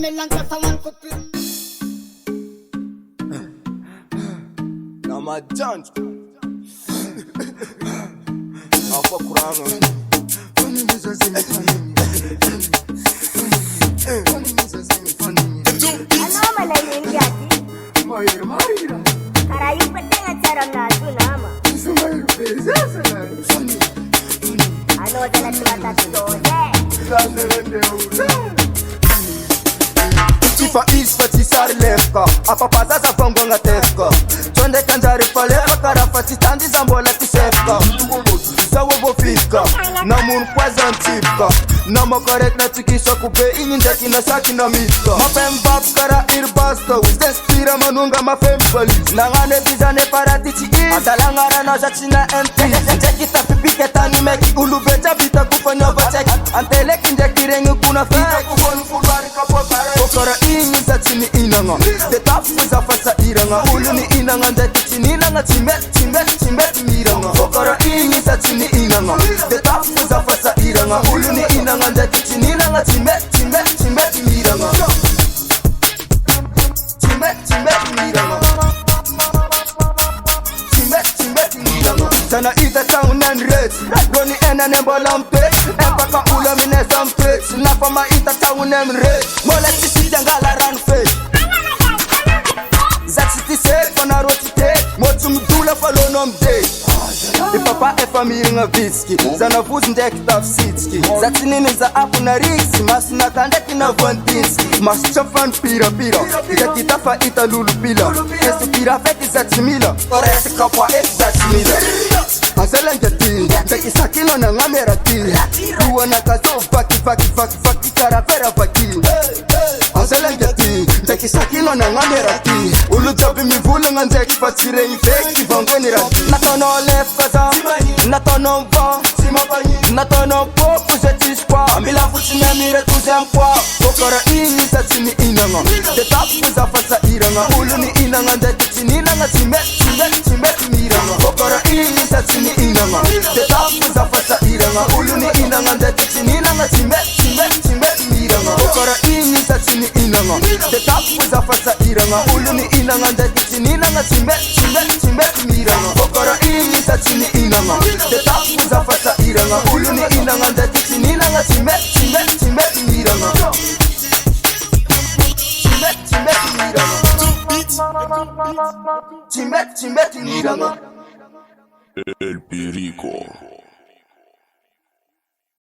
me lanza hasta un copil. Now my judge. I'll fuck around. Karayu peteng acara nasu nama. Ano jalan mata Tifa isfa tisari lefka apapaza zapango nga tefka Chonde kanjari palefa karafa titandi zambola tisefka Zawo bofika na mun kwazan tipka Na makorek na tikisha kube inyinjaki na shaki na mitka Mapem bab kara irbasta Wizden spira manunga mafem balis Nangane bizane paratichi is Atalangara na jachina MT Cheki tapipike tani meki Ulubeja bita kufanya vacheki Anteleki njeki rengi kuna fika Kufonu kulwari kapokare Kokora inyi za chini inanga Detafu za fasa iranga Ulu ni inanga ndeki chini inanga Chimbet miranga Kokora inyi za chini inanga Detafu za fasa iranga Ulu ni inanga ndeki chini inanga Chimbet miranga Chimbet miranga Sana ita town and rich Roni ena nembola mpet Empaka ula mine some tricks Napa ma ita town and rich Mola tisi jangala run fish Zatsiti se kona roti te Motu mdula falo nom day Ipapa efa miringa vitski Zana vuz ndek taf sitski Zatsinini za apu na riksi Mas nakandeki na vandinski Mas chafan pira Ika tafa ita lulu pila Esi pira feki zatsimila Ora esi kapwa esi zatsimila Azela njati Ndeki sakino na ngamera ti Uwa na kazo faki Karafera faki Azela njati Ndeki sakino na ngamera ti Ulu jabi mivulu nga ndeki fatire ifeki Vangoni rati Natono lef kaza Natono mva Natono poku zetish kwa Amila fuchine mire tuzem kwa Kokora inyi za chini inanga Detafu za fasa iranga Ulu ni inanga ndeki chini inanga Chimbet miranga Kokora inyi za chini inanga Detafu za fasa iranga Ulu ni inanga ndeki chini inanga Chimbet miranga Kokora inyi za chini inanga Detafu za fasa iranga Ulu ni inanga ndeki chini inanga Chimbet miranga Kokora inyi za chini inanga Detafu za fasa iranga Ulu ni inanga ndeki chini inanga Chimbet miranga Chimbet miranga El Perico.